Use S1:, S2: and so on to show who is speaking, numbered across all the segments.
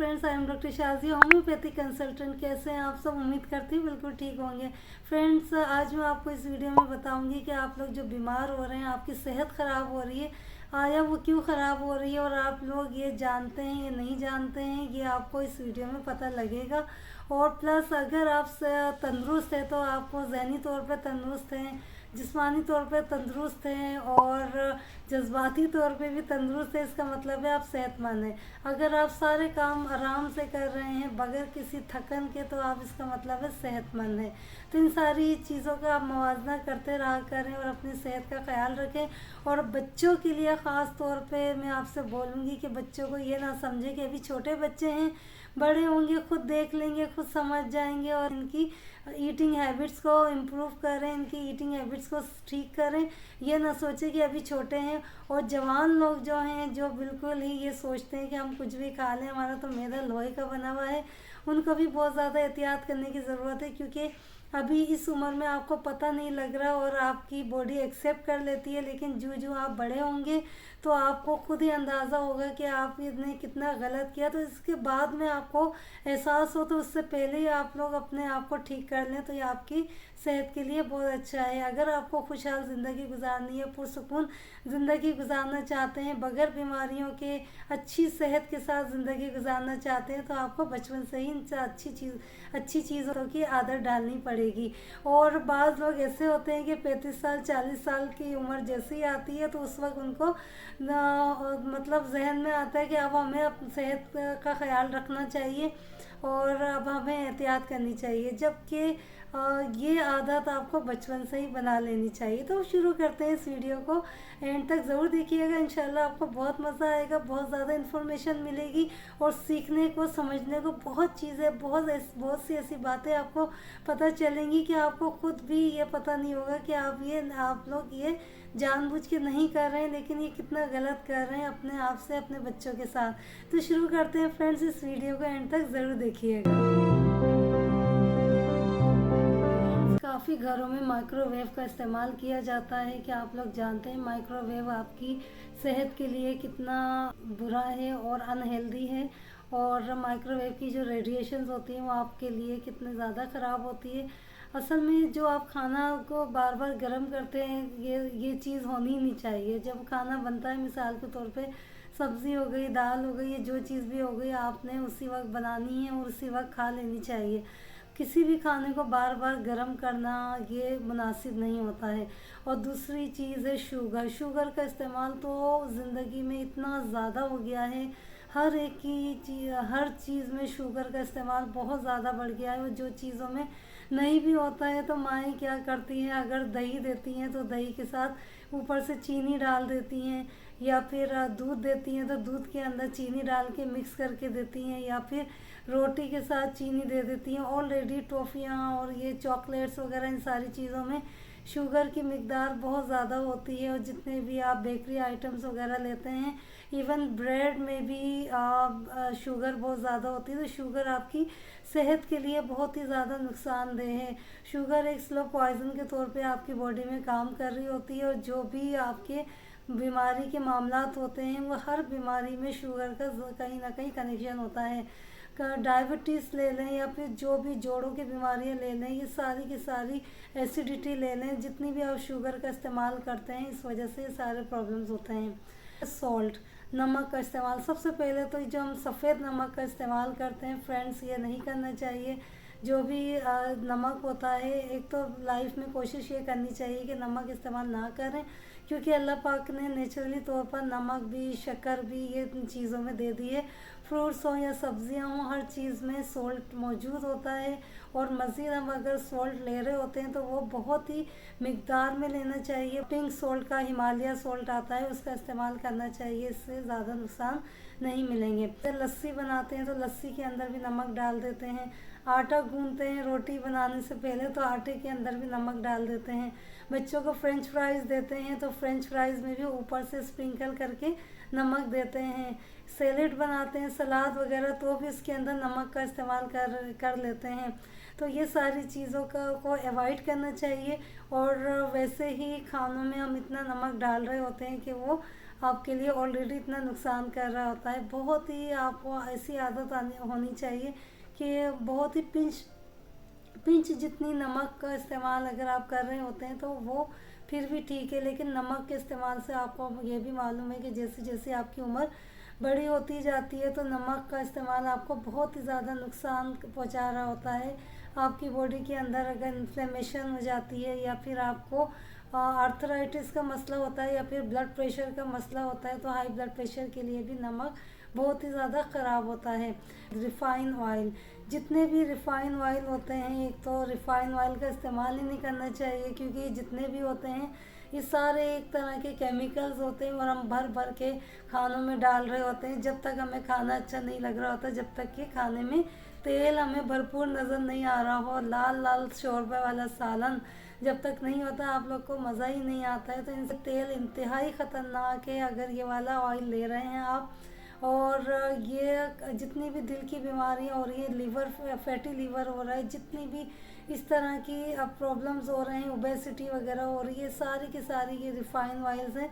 S1: Friends, I am doctor Shaji, homeopathy consultant. कैसे हैं आप सब? उम्मीद करती हूँ बिल्कुल ठीक होंगे। फ्रेंड्स, आज मैं आपको इस वीडियो में बताऊंगी कि आप लोग जो बीमार हो रहे हैं, आपकी सेहत ख़राब हो रही है, या वो क्यों ख़राब हो रही है, और आप लोग ये जानते हैं या नहीं जानते हैं, ये आपको इस वीडियो में पता लगेगा। और प्लस अगर आप तंदुरुस्त हैं तो आपको ज़हनी तौर पर तंदुरुस्त हैं, जिस्मानी तौर पर तंदुरुस्त हैं और जज्बाती तौर पे भी तंदुरुस्त है, इसका मतलब है आप सेहतमंद हैं। अगर आप सारे काम आराम से कर रहे हैं बगैर किसी थकन के, तो आप इसका मतलब है सेहतमंद हैं। तो इन सारी चीज़ों का आप मुवाजना करते रहा करें और अपनी सेहत का ख्याल रखें। और बच्चों के लिए ख़ास तौर पे मैं आपसे बोलूँगी कि बच्चों को ये ना समझें कि अभी छोटे बच्चे हैं, बड़े होंगे खुद देख लेंगे, खुद समझ जाएंगे, और इनकी ईटिंग हैबिट्स को इम्प्रूव करें, इनकी ईटिंग हैबिट्स को ठीक करें। ये ना सोचें कि अभी छोटे हैं। और जवान लोग जो हैं, जो बिल्कुल ही ये सोचते हैं कि हम कुछ भी खा लें, हमारा तो मैदा लोहे का बना हुआ है, उनको भी बहुत ज़्यादा एहतियात करने की ज़रूरत है। क्योंकि अभी इस उम्र में आपको पता नहीं लग रहा और आपकी बॉडी एक्सेप्ट कर लेती है, लेकिन जो जो आप बड़े होंगे तो आपको खुद ही अंदाज़ा होगा कि आपने कितना गलत किया। तो इसके बाद में आपको एहसास हो, तो उससे पहले ही आप लोग अपने आप को ठीक कर लें, तो ये आपकी सेहत के लिए बहुत अच्छा है। अगर आपको खुशहाल ज़िंदगी गुजारनी है, पुरसुकून ज़िंदगी गुजारना चाहते हैं, बगैर बीमारियों के अच्छी सेहत के साथ ज़िंदगी गुजारना चाहते हैं, तो आपको बचपन से ही इनसे अच्छी चीज़ों की आदत डालनी पड़ेगी। और बाज़ लोग ऐसे होते हैं कि 35 साल 40 साल की उम्र जैसे ही आती है, तो उस वक्त उनको मतलब जहन में आता है कि अब हमें अपनी सेहत का ख्याल रखना चाहिए और अब हमें एहतियात करनी चाहिए, जबकि ये आदत आपको बचपन से ही बना लेनी चाहिए। तो शुरू करते हैं इस वीडियो को, एंड तक ज़रूर देखिएगा। इंशाल्लाह आपको बहुत मज़ा आएगा, बहुत ज़्यादा इन्फॉर्मेशन मिलेगी और सीखने को, समझने को बहुत चीज़ें, बहुत सी ऐसी बातें आपको पता चलेंगी कि आपको खुद भी ये पता नहीं होगा कि आप लोग ये जानबूझ के नहीं कर रहे हैं, लेकिन ये कितना गलत कर रहे हैं अपने आप से, अपने बच्चों के साथ। तो शुरू करते हैं फ्रेंड्स, इस वीडियो को एंड तक ज़रूर देखिएगा। काफ़ी घरों में माइक्रोवेव का इस्तेमाल किया जाता है। क्या आप लोग जानते हैं माइक्रोवेव आपकी सेहत के लिए कितना बुरा है और अनहेल्दी है? और माइक्रोवेव की जो रेडिएशंस होती हैं वो आपके लिए कितने ज़्यादा ख़राब होती है। असल में जो आप खाना को बार बार गर्म करते हैं, ये चीज़ होनी ही नहीं चाहिए। जब खाना बनता है, मिसाल के तौर पे सब्ज़ी हो गई, दाल हो गई, जो चीज़ भी हो गई, आपने उसी वक्त बनानी है और उसी वक्त खा लेनी चाहिए। किसी भी खाने को बार बार गर्म करना ये मुनासिब नहीं होता है। और दूसरी चीज़ है शुगर का इस्तेमाल तो ज़िंदगी में इतना ज़्यादा हो गया है। हर चीज़ में शुगर का इस्तेमाल बहुत ज़्यादा बढ़ गया है। और जो चीज़ों में नहीं भी होता है, तो माएँ क्या करती हैं, अगर दही देती हैं तो दही के साथ ऊपर से चीनी डाल देती हैं, या फिर दूध देती हैं तो दूध के अंदर चीनी डाल के मिक्स करके देती हैं, या फिर रोटी के साथ चीनी दे देती हैं। ऑलरेडी टॉफ़ियाँ और ये चॉकलेट्स वगैरह, इन सारी चीज़ों में शुगर की मिकदार बहुत ज़्यादा होती है। और जितने भी आप बेकरी आइटम्स वगैरह लेते हैं, इवन ब्रेड में भी शुगर बहुत ज़्यादा होती है। तो शुगर आपकी सेहत के लिए बहुत ही ज़्यादा नुकसानदेह है। शुगर एक स्लो पॉइज़न के तौर पे आपकी बॉडी में काम कर रही होती है। और जो भी आपके बीमारी के मामलात होते हैं, वो हर बीमारी में शुगर का कहीं ना कहीं कनेक्शन होता है। डायबिटीज़ ले लें या फिर जो भी जोड़ों की बीमारियां ले लें, ये सारी की सारी, एसिडिटी ले लें, जितनी भी आप शुगर का इस्तेमाल करते हैं, इस वजह से सारे प्रॉब्लम्स होते हैं। सॉल्ट, नमक का इस्तेमाल, सबसे पहले तो जो हम सफ़ेद नमक का इस्तेमाल करते हैं फ्रेंड्स, ये नहीं करना चाहिए। जो भी नमक होता है, एक तो लाइफ में कोशिश ये करनी चाहिए कि नमक इस्तेमाल ना करें, क्योंकि अल्लाह पाक ने नेचुरली तौर पर नमक भी, शक्कर भी ये चीज़ों में दे दी है। फ्रूट्स हों या सब्जियां हों, हर चीज़ में सॉल्ट मौजूद होता है। और मज़ीद हम अगर सॉल्ट ले रहे होते हैं तो वो बहुत ही मिकदार में लेना चाहिए। पिंक सॉल्ट का हिमालय सॉल्ट आता है, उसका इस्तेमाल करना चाहिए, इससे ज़्यादा नुकसान नहीं मिलेंगे। फिर लस्सी बनाते हैं तो लस्सी के अंदर भी नमक डाल देते हैं। आटा गूंथते हैं रोटी बनाने से पहले, तो आटे के अंदर भी नमक डाल देते हैं। बच्चों को फ्रेंच फ्राइज़ देते हैं तो फ्रेंच फ्राइज़ में भी ऊपर से स्प्रिंकल करके नमक देते हैं। सैलेड बनाते हैं, सलाद वगैरह, तो भी इसके अंदर नमक का इस्तेमाल कर लेते हैं। तो ये सारी चीज़ों को अवॉइड करना चाहिए। और वैसे ही खानों में हम इतना नमक डाल रहे होते हैं कि वो आपके लिए ऑलरेडी इतना नुकसान कर रहा होता है। बहुत ही आपको ऐसी आदत होनी चाहिए कि बहुत ही पिंच जितनी नमक का इस्तेमाल अगर आप कर रहे होते हैं तो वो फिर भी ठीक है, लेकिन नमक के इस्तेमाल से आपको ये भी मालूम है कि जैसे जैसे आपकी उम्र बड़ी होती जाती है तो नमक का इस्तेमाल आपको बहुत ही ज़्यादा नुकसान पहुंचा रहा होता है। आपकी बॉडी के अंदर अगर इन्फ्लेमेशन हो जाती है या फिर आपको आर्थराइटिस का मसला होता है या फिर ब्लड प्रेशर का मसला होता है तो हाई ब्लड प्रेशर के लिए भी नमक बहुत ही ज़्यादा ख़राब होता है। रिफ़ाइन ऑयल, जितने भी रिफ़ाइन ऑयल होते हैं, एक तो रिफ़ाइन ऑयल का इस्तेमाल ही नहीं करना चाहिए क्योंकि जितने भी होते हैं ये सारे एक तरह के केमिकल्स होते हैं और हम भर भर के खानों में डाल रहे होते हैं। जब तक हमें खाना अच्छा नहीं लग रहा होता, जब तक कि खाने में तेल हमें भरपूर नज़र नहीं आ रहा हो, लाल लाल शोरबा वाला सालन जब तक नहीं होता आप लोग को मज़ा ही नहीं आता है। तो इनसे तेल इंतहाई ख़तरनाक है अगर ये वाला ऑयल ले रहे हैं आप। और ये जितनी भी दिल की बीमारियाँ हो रही है, लीवर फैटी लीवर हो रहा है, जितनी भी इस तरह की अब प्रॉब्लम्स हो रहे हैं, ओबेसिटी वगैरह हो रही है, सारी की सारी ये रिफ़ाइन ऑयल्स हैं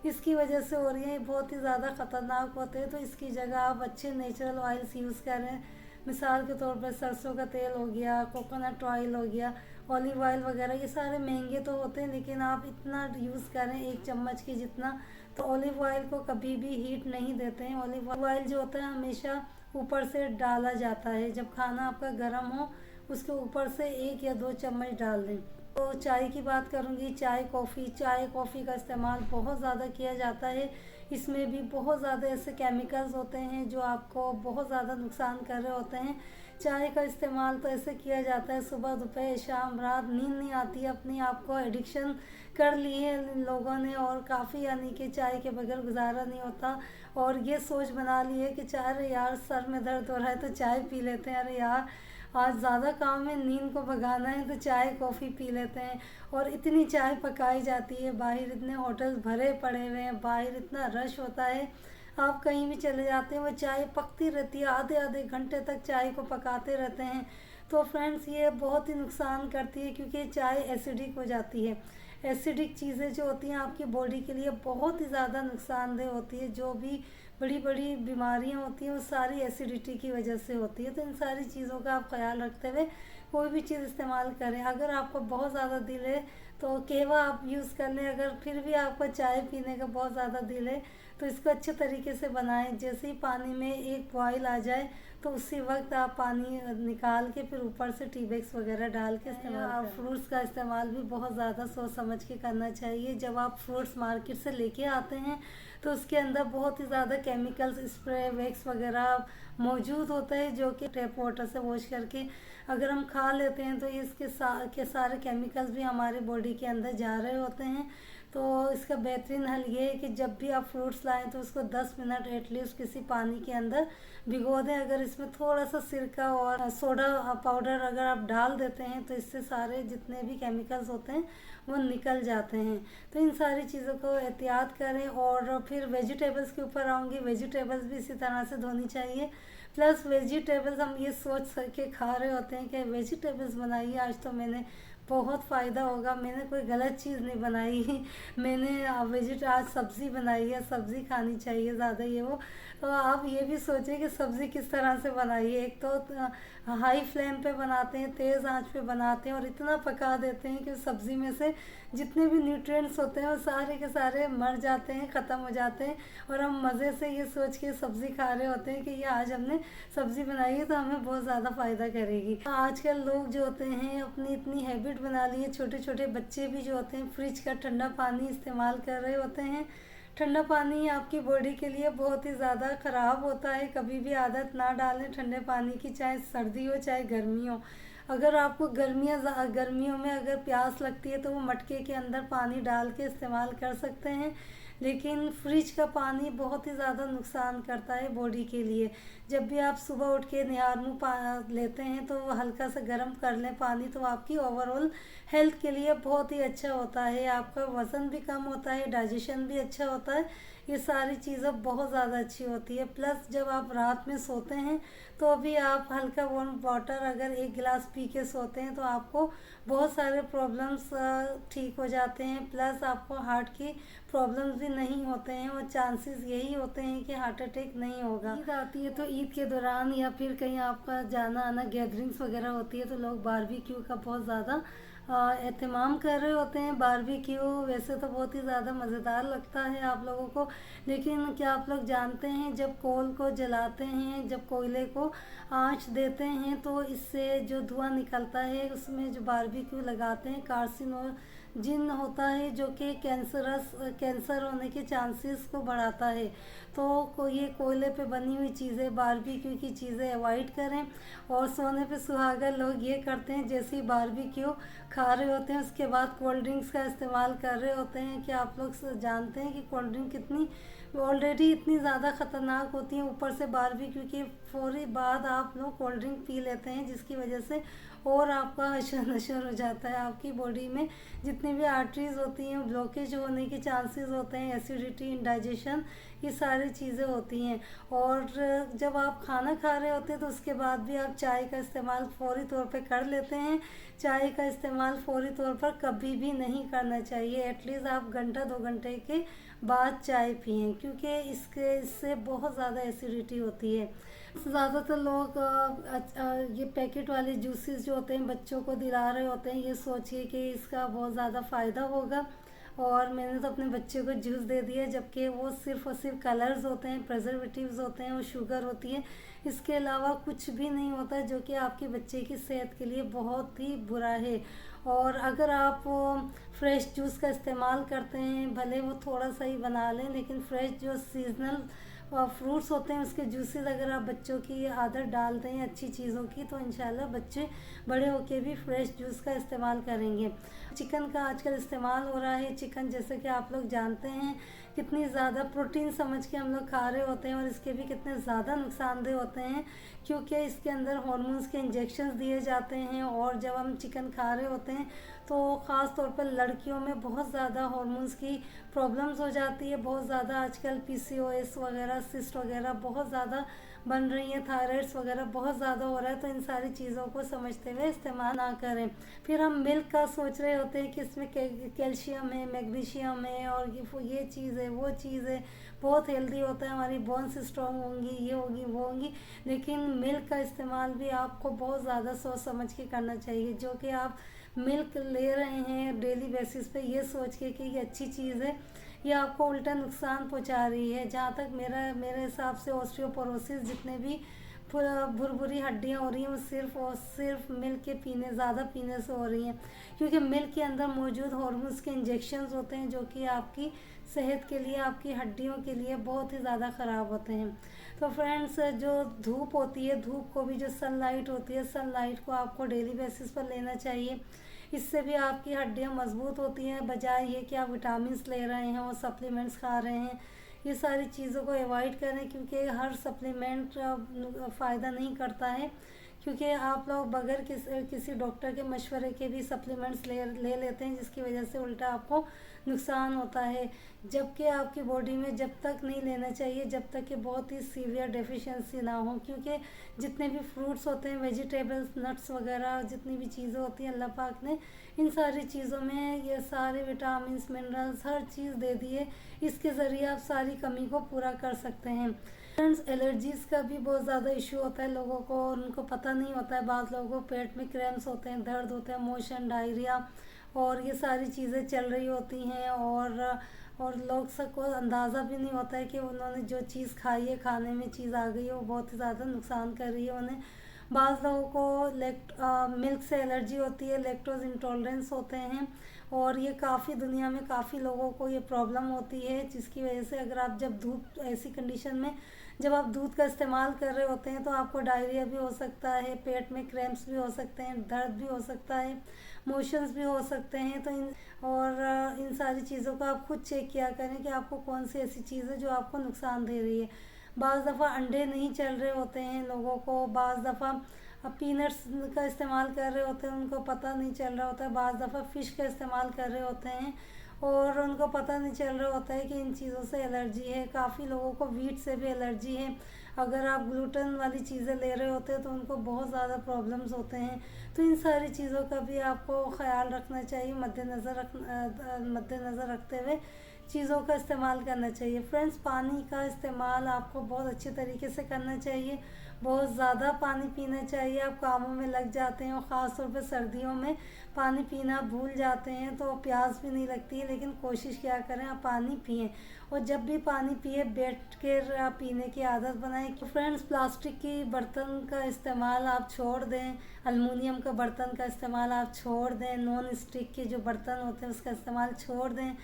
S1: इसकी वजह से हो रही है। बहुत ही ज़्यादा ख़तरनाक होते हैं। तो इसकी जगह आप अच्छे नेचुरल ऑयल्स यूज़ करें। मिसाल के तौर पर सरसों का तेल हो गया, कोकोनट ऑयल हो गया, ऑलिव ऑयल वगैरह, ये सारे महंगे तो होते हैं लेकिन आप इतना यूज़ करें 1 चम्मच के जितना। तो ऑलिव ऑयल को कभी भी हीट नहीं देते हैं। ऑलिव ऑयल जो होता है हमेशा ऊपर से डाला जाता है, जब खाना आपका गर्म हो उसके ऊपर से 1 या 2 चम्मच डाल दें। तो चाय की बात करूँगी, चाय कॉफ़ी का इस्तेमाल बहुत ज़्यादा किया जाता है। इसमें भी बहुत ज़्यादा ऐसे केमिकल्स होते हैं जो आपको बहुत ज़्यादा नुकसान कर रहे होते हैं। चाय का इस्तेमाल तो ऐसे किया जाता है सुबह दोपहर शाम रात, नींद नहीं आती है, अपने आप को एडिक्शन कर ली है इन लोगों ने और काफ़ी, यानी कि चाय के बगैर गुजारा नहीं होता। और ये सोच बना ली है कि चाय, अरे यार सर में दर्द हो रहा है तो चाय पी लेते हैं, अरे यार आज ज़्यादा काम है नींद को भगाना है तो चाय कॉफ़ी पी लेते हैं। और इतनी चाय पकाई जाती है, बाहर इतने होटल्स भरे पड़े हुए हैं, बाहर इतना रश होता है, आप कहीं भी चले जाते हैं वो चाय पकती रहती है, आधे आधे घंटे तक चाय को पकाते रहते हैं। तो फ्रेंड्स ये बहुत ही नुकसान करती है क्योंकि चाय एसिडिक हो जाती है। एसिडिक चीज़ें जो होती हैं आपकी बॉडी के लिए बहुत ही ज़्यादा नुकसानदेह होती है। जो भी बड़ी बड़ी बीमारियां होती हैं वो सारी एसिडिटी की वजह से होती है। तो इन सारी चीज़ों का आप ख्याल रखते हुए कोई भी चीज़ इस्तेमाल करें। अगर आपको बहुत ज़्यादा दिल है तो कहवा आप यूज़ कर लें, अगर फिर भी आपको चाय पीने का बहुत ज़्यादा दिल है तो इसको अच्छे तरीके से बनाएं। जैसे ही पानी में एक बॉयल आ जाए तो उसी वक्त आप पानी निकाल के फिर ऊपर से टी बैग्स वगैरह डाल के इस्तेमाल करें। फ्रूट्स का इस्तेमाल भी बहुत ज़्यादा सोच समझ के करना चाहिए। जब आप फ्रूट्स मार्केट से लेके आते हैं तो उसके अंदर बहुत ही ज़्यादा केमिकल्स, स्प्रे, वैक्स वगैरह मौजूद होता है जो कि टैप वाटर से वॉश करके अगर हम खा लेते हैं तो इसके सारे केमिकल्स भी हमारे बॉडी के अंदर जा रहे होते हैं। तो इसका बेहतरीन हल ये है कि जब भी आप फ्रूट्स लाएं तो उसको 10 मिनट एटलीस्ट किसी पानी के अंदर भिगो दें। अगर इसमें थोड़ा सा सिरका और सोडा पाउडर अगर आप डाल देते हैं तो इससे सारे जितने भी केमिकल्स होते हैं वो निकल जाते हैं। तो इन सारी चीज़ों को एहतियात करें। और फिर वेजिटेबल्स के ऊपर आऊँगी, वेजिटेबल्स भी इसी तरह से धोनी चाहिए। प्लस वेजिटेबल्स हम ये सोच के खा रहे होते हैं कि वेजिटेबल्स बनाइए आज तो मैंने बहुत फ़ायदा होगा, मैंने कोई गलत चीज़ नहीं बनाई मैंने आज सब्ज़ी बनाई है, सब्ज़ी खानी चाहिए ज़्यादा ये वो। तो आप ये भी सोचें कि सब्ज़ी किस तरह से बनाइए। एक तो हाई फ्लेम पे बनाते हैं, तेज़ आंच पे बनाते हैं और इतना पका देते हैं कि सब्ज़ी में से जितने भी न्यूट्रिएंट्स होते हैं वो सारे के सारे मर जाते हैं, ख़त्म हो जाते हैं। और हम मज़े से ये सोच के सब्ज़ी खा रहे होते हैं कि ये आज हमने सब्ज़ी बनाई है तो हमें बहुत ज़्यादा फ़ायदा करेगी। आजकल लोग जो होते हैं अपनी इतनी हैबिट बना ली है, छोटे छोटे बच्चे भी जो होते हैं फ्रिज का ठंडा पानी इस्तेमाल कर रहे होते हैं। ठंडा पानी आपकी बॉडी के लिए बहुत ही ज़्यादा ख़राब होता है। कभी भी आदत ना डालें ठंडे पानी की, चाहे सर्दी हो चाहे गर्मी हो। अगर आपको गर्मियों में अगर प्यास लगती है तो वो मटके के अंदर पानी डाल के इस्तेमाल कर सकते हैं, लेकिन फ्रिज का पानी बहुत ही ज़्यादा नुकसान करता है बॉडी के लिए। जब भी आप सुबह उठ के निहार मुँह लेते हैं तो हल्का सा गर्म कर लें पानी, तो आपकी ओवरऑल हेल्थ के लिए बहुत ही अच्छा होता है। आपका वज़न भी कम होता है, डाइजेशन भी अच्छा होता है, ये सारी चीज़ें बहुत ज़्यादा अच्छी होती है। प्लस जब आप रात में सोते हैं तो भी आप हल्का वार्म वाटर अगर 1 गिलास पी के सोते हैं तो आपको बहुत सारे प्रॉब्लम्स ठीक हो जाते हैं, प्लस आपको हार्ट की प्रॉब्लम्स भी नहीं होते हैं और चांसेस यही होते हैं कि हार्ट अटैक नहीं होगा। ईद आती है तो ईद के दौरान या फिर कहीं आपका जाना आना गैदरिंग्स वगैरह होती है तो लोग बारबेक्यू का बहुत ज़्यादा एहतमाम कर रहे होते हैं। बारबेक्यू वैसे तो बहुत ही ज़्यादा मज़ेदार लगता है आप लोगों को, लेकिन क्या आप लोग जानते हैं जब कोल को जलाते हैं, जब कोयले को आंच देते हैं तो इससे जो धुआं निकलता है उसमें जो बारबेक्यू लगाते हैं कार्सिनोजिन होता है जो कि कैंसर होने के चांसेस को बढ़ाता है। तो ये कोयले पे बनी हुई चीज़ें, बारबेक्यू की चीज़ें अवॉइड करें। और सोने पे सुहागा लोग ये करते हैं, जैसे ही बारबेक्यू खा रहे होते हैं उसके बाद कोल्ड ड्रिंक्स का इस्तेमाल कर रहे होते हैं। कि आप लोग जानते हैं कि कोल्ड ड्रिंक कितनी ऑलरेडी इतनी ज़्यादा ख़तरनाक होती हैं, ऊपर से बारबेक्यू के फौरी बाद आप लोग कोल्ड ड्रिंक पी लेते हैं जिसकी वजह से और आपका हशर नशर हो जाता है। आपकी बॉडी में जितनी भी आर्टरीज होती हैं ब्लॉकेज होने के चांसेस होते हैं, एसिडिटी, इंडाइजेशन, ये सारी चीज़ें होती हैं। और जब आप खाना खा रहे होते हैं तो उसके बाद भी आप चाय का इस्तेमाल फौरी तौर पे कर लेते हैं। चाय का इस्तेमाल फौरी तौर पर कभी भी नहीं करना चाहिए। एटलीस्ट आप घंटा 2 घंटे के बाद चाय पिएं, क्योंकि इससे बहुत ज़्यादा एसिडिटी होती है। ज़्यादातर लोग ये पैकेट वाले जूसेस जो होते हैं बच्चों को दिला रहे होते हैं, ये सोचिए कि इसका बहुत ज़्यादा फ़ायदा होगा। और मैंने तो अपने बच्चे को जूस दे दिया, जबकि वो सिर्फ़ और सिर्फ कलर्स होते हैं, प्रिजर्वेटिव्स होते हैं और शुगर होती है। इसके अलावा कुछ भी नहीं होता, जो कि आपके बच्चे की सेहत के लिए बहुत ही बुरा है। और अगर आप फ्रेश जूस का इस्तेमाल करते हैं, भले वो थोड़ा सा ही बना लें, लेकिन फ्रेश जो सीजनल फ्रूट्स होते हैं उसके जूसेस अगर आप बच्चों की आदत डाल दें अच्छी चीज़ों की, तो इंशाल्लाह बच्चे बड़े होके भी फ्रेश जूस का इस्तेमाल करेंगे। चिकन का आजकल इस्तेमाल हो रहा है। चिकन जैसे कि आप लोग जानते हैं कितनी ज़्यादा प्रोटीन समझ के हम लोग खा रहे होते हैं और इसके भी कितने ज़्यादा नुकसानदेह होते हैं, क्योंकि इसके अंदर हार्मोन्स के इंजेक्शंस दिए जाते हैं। और जब हम चिकन खा रहे होते हैं तो ख़ास तौर पर लड़कियों में बहुत ज़्यादा हार्मोन्स की प्रॉब्लम्स हो जाती है। बहुत ज़्यादा आजकल PCOS वगैरह, सिस्ट वगैरह बहुत ज़्यादा बन रही हैं, थायराइड्स वगैरह बहुत ज़्यादा हो रहा है। तो इन सारी चीज़ों को समझते हुए इस्तेमाल ना करें। फिर हम मिल्क का सोच रहे होते हैं कि इसमें कैल्शियम है, मैग्नीशियम है और ये चीज़ है, वो चीज़ है, बहुत हेल्दी होता है, हमारी बोन्स स्ट्रॉन्ग होंगी, ये होगी, वो होंगी। लेकिन मिल्क का इस्तेमाल भी आपको बहुत ज़्यादा सोच समझ के करना चाहिए। जो कि आप मिल्क ले रहे हैं डेली बेसिस पे, ये सोच के कि ये अच्छी चीज़ है, ये आपको उल्टा नुकसान पहुंचा रही है। जहाँ तक मेरे हिसाब से ऑस्टियोपोरोसिस, जितने भी भुरभुरी हड्डियाँ हो रही हैं, वो सिर्फ और सिर्फ मिल्क के ज़्यादा पीने से हो रही हैं। क्योंकि मिल्क के अंदर मौजूद हार्मोन्स के इंजेक्शंस होते हैं जो कि आपकी सेहत के लिए, आपकी हड्डियों के लिए बहुत ही ज़्यादा ख़राब होते हैं। तो फ्रेंड्स, जो धूप होती है, धूप को भी जो सनलाइट होती है, सनलाइट को आपको डेली बेसिस पर लेना चाहिए। इससे भी आपकी हड्डियां मजबूत होती हैं, बजाय ये कि आप विटामिन्स ले रहे हैं और सप्लीमेंट्स खा रहे हैं। ये सारी चीज़ों को अवॉइड करें, क्योंकि हर सप्लीमेंट फ़ायदा नहीं करता है। क्योंकि आप लोग बगैर किसी डॉक्टर के मशवरे के भी सप्लीमेंट्स ले लेते हैं, जिसकी वजह से उल्टा आपको नुकसान होता है। जबकि आपकी बॉडी में जब तक नहीं लेना चाहिए जब तक कि बहुत ही सीवियर डेफिशिएंसी ना हो। क्योंकि जितने भी फ्रूट्स होते हैं, वेजिटेबल्स, नट्स वगैरह, जितनी भी चीज़ें होती हैं, अल्लाह पाक ने इन सारी चीज़ों में ये सारे विटामिन्स, मिनरल्स, हर चीज़ दे दी है। इसके ज़रिए आप सारी कमी को पूरा कर सकते हैं। फ्रेंड्स, एलर्जीज़ का भी बहुत ज़्यादा इशू होता है लोगों को, और उनको पता नहीं होता है। बाद लोगों को पेट में क्रैम्प्स होते हैं, दर्द होते हैं, मोशन, डायरिया और ये सारी चीज़ें चल रही होती हैं। और लोग सबको अंदाज़ा भी नहीं होता है कि उन्होंने जो चीज़ खाई है, खाने में चीज़ आ गई है, वो बहुत ही ज़्यादा नुकसान कर रही है उन्हें। बाज़ लोगों को मिल्क से एलर्जी होती है, लैक्टोज इंटॉलरेंस होते हैं, और ये काफ़ी दुनिया में काफ़ी लोगों को ये प्रॉब्लम होती है। जिसकी वजह से अगर आप जब धूप ऐसी कंडीशन में जब आप दूध का इस्तेमाल कर रहे होते हैं तो आपको डायरिया भी हो सकता है, पेट में क्रैम्प्स भी हो सकते हैं, दर्द भी हो सकता है, मोशंस भी हो सकते हैं। तो इन सारी चीज़ों का आप खुद चेक किया करें कि आपको कौन सी ऐसी चीज़ है जो आपको नुकसान दे रही है। बाज़ दफ़ा अंडे नहीं चल रहे होते हैं लोगों को, बाज़ दफ़ा पीनट्स का इस्तेमाल कर रहे होते हैं, उनको पता नहीं चल रहा होता है, बाज़ दफ़ा फ़िश का इस्तेमाल कर रहे होते हैं और उनको पता नहीं चल रहा होता है कि इन चीज़ों से एलर्जी है। काफ़ी लोगों को वीट से भी एलर्जी है। अगर आप ग्लूटेन वाली चीज़ें ले रहे होते हैं तो उनको बहुत ज़्यादा प्रॉब्लम्स होते हैं। तो इन सारी चीज़ों का भी आपको ख्याल रखना चाहिए, मद्देनज़र रखते हुए चीज़ों का इस्तेमाल करना चाहिए। फ्रेंड्स, पानी का इस्तेमाल आपको बहुत अच्छे तरीके से करना चाहिए। बहुत ज़्यादा पानी पीना चाहिए। आप कामों में लग जाते हैं और ख़ास तौर पे सर्दियों में पानी पीना भूल जाते हैं तो प्यास भी नहीं लगती है, लेकिन कोशिश क्या करें आप पानी पिएं। और जब भी पानी पिए बैठ कर आप पीने की आदत बनाएं। कि फ्रेंड्स, प्लास्टिक की बर्तन का इस्तेमाल आप छोड़ दें, अलमुनियम का बर्तन का इस्तेमाल आप छोड़ दें, नॉन स्टिक के जो बर्तन होते हैं उसका इस्तेमाल छोड़ दें,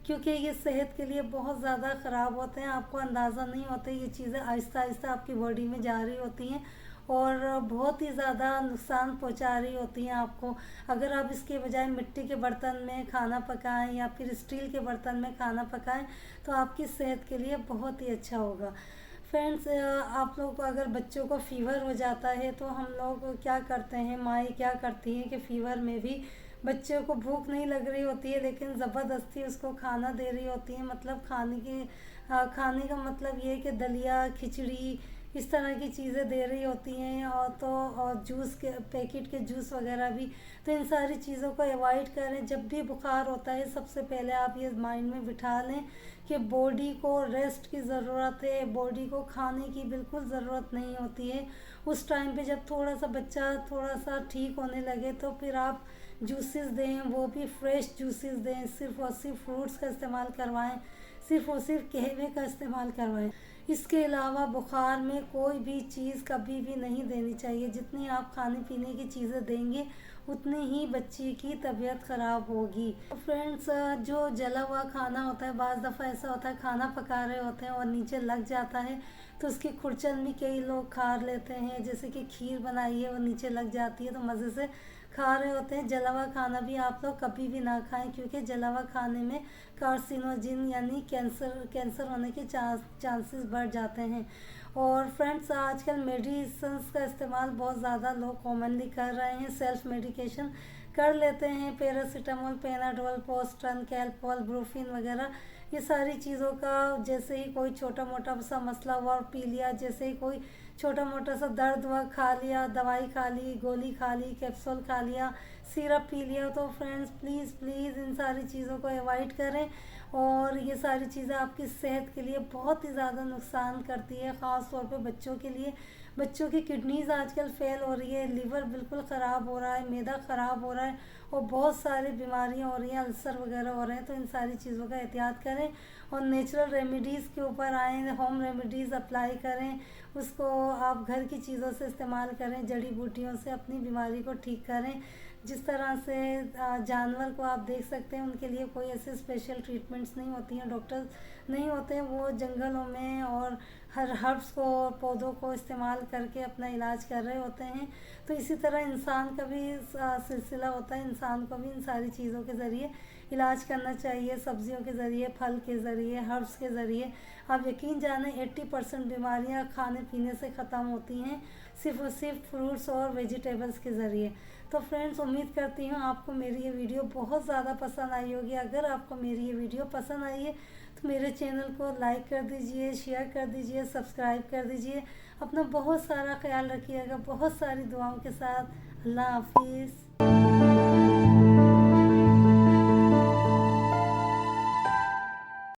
S1: क्योंकि ये सेहत के लिए बहुत ज़्यादा ख़राब होते हैं। आपको अंदाज़ा नहीं होता, ये चीज़ें आहिस्ता आहिस्ता आपकी बॉडी में जा रही होती हैं और बहुत ही ज़्यादा नुकसान पहुंचा रही होती हैं आपको। अगर आप इसके बजाय मिट्टी के बर्तन में खाना पकाएं या फिर स्टील के बर्तन में खाना पकाएं तो आपकी सेहत के लिए बहुत ही अच्छा होगा। फ्रेंड्स, आप लोग को अगर बच्चों को फ़ीवर हो जाता है तो हम लोग क्या करते हैं, माएँ क्या करती हैं कि फ़ीवर में भी बच्चों को भूख नहीं लग रही होती है लेकिन ज़बरदस्ती उसको खाना दे रही होती है। मतलब खाने का मतलब ये है कि दलिया, खिचड़ी, इस तरह की चीज़ें दे रही होती हैं। और जूस के पैकेट के जूस वगैरह भी। तो इन सारी चीज़ों को अवॉइड करें। जब भी बुखार होता है सबसे पहले आप ये माइंड में बिठा लें कि बॉडी को रेस्ट की ज़रूरत है, बॉडी को खाने की बिल्कुल ज़रूरत नहीं होती है। उस टाइम पे जब थोड़ा सा बच्चा थोड़ा सा ठीक होने लगे तो फिर आप जूसेस दें, वो भी फ्रेश जूसेस दें। सिर्फ़ और सिर्फ फ्रूट्स का इस्तेमाल करवाएं, सिर्फ़ और सिर्फ कहवे का इस्तेमाल करवाएं। इसके अलावा बुखार में कोई भी चीज़ कभी भी नहीं देनी चाहिए। जितनी आप खाने पीने की चीज़ें देंगे उतनी ही बच्ची की तबीयत ख़राब होगी। फ्रेंड्स, जो जला हुआ खाना होता है, बाज़ दफ़ा ऐसा होता है खाना पका रहे होते हैं और नीचे लग जाता है तो उसकी खुरचन भी कई लोग खा लेते हैं। जैसे कि खीर बनाई है वो नीचे लग जाती है तो मज़े से खा रहे होते हैं। जला हुआ खाना भी आप लोग कभी भी ना खाएं, क्योंकि जला हुआ खाने में कार्सिनोजिन यानी कैंसर होने के चांसेस बढ़ जाते हैं। और फ्रेंड्स, आजकल मेडिसिन्स का इस्तेमाल बहुत ज़्यादा लोग कॉमनली कर रहे हैं। सेल्फ मेडिकेशन कर लेते हैं। पैरासीटामोल, पेनाडोल, पोस्टन, कैलपॉल, ब्रूफिन वगैरह ये सारी चीज़ों का जैसे ही कोई छोटा मोटा सा मसला हुआ और पी लिया, जैसे ही कोई छोटा मोटा सा दर्द हुआ खा लिया, दवाई खा ली, गोली खा ली, कैप्सूल खा लिया, सिरप पी लिया। तो फ्रेंड्स, प्लीज़ प्लीज़ इन सारी चीज़ों को अवॉइड करें। और ये सारी चीज़ें आपकी सेहत के लिए बहुत ही ज़्यादा नुकसान करती है, ख़ास तौर पे बच्चों के लिए। बच्चों की किडनीज़ आजकल फेल हो रही है, लिवर बिल्कुल ख़राब हो रहा है, मैदा ख़राब हो रहा है और बहुत सारी बीमारियां हो रही हैं, अल्सर वगैरह हो रहे हैं। तो इन सारी चीज़ों का एहतियात करें और नेचुरल रेमेडीज़ के ऊपर आएँ, होम रेमेडीज़ अप्लाई करें। उसको आप घर की चीज़ों से इस्तेमाल करें, जड़ी बूटियों से अपनी बीमारी को ठीक करें। जिस तरह से जानवर को आप देख सकते हैं, उनके लिए कोई ऐसे स्पेशल ट्रीटमेंट्स नहीं होती हैं, डॉक्टर नहीं होते हैं, वो जंगलों में और हर हर्ब्स को, पौधों को इस्तेमाल करके अपना इलाज कर रहे होते हैं। तो इसी तरह इंसान का भी सिलसिला होता है। इंसान को भी इन सारी चीज़ों के ज़रिए इलाज करना चाहिए, सब्जियों के ज़रिए, फल के ज़रिए, हर्ब्स के ज़रिए। आप यकीन जाने 80% बीमारियां खाने पीने से ख़त्म होती हैं, सिर्फ और सिर्फ फ्रूट्स और वेजिटेबल्स के ज़रिए। तो फ्रेंड्स, उम्मीद करती हूँ आपको मेरी ये वीडियो बहुत ज़्यादा पसंद आई होगी। अगर आपको मेरी ये वीडियो पसंद आई है तो मेरे चैनल को लाइक कर दीजिए, शेयर कर दीजिए, सब्सक्राइब कर दीजिए। अपना बहुत सारा ख्याल रखिएगा, बहुत सारी दुआओं के साथ। अल्लाह हाफिज़।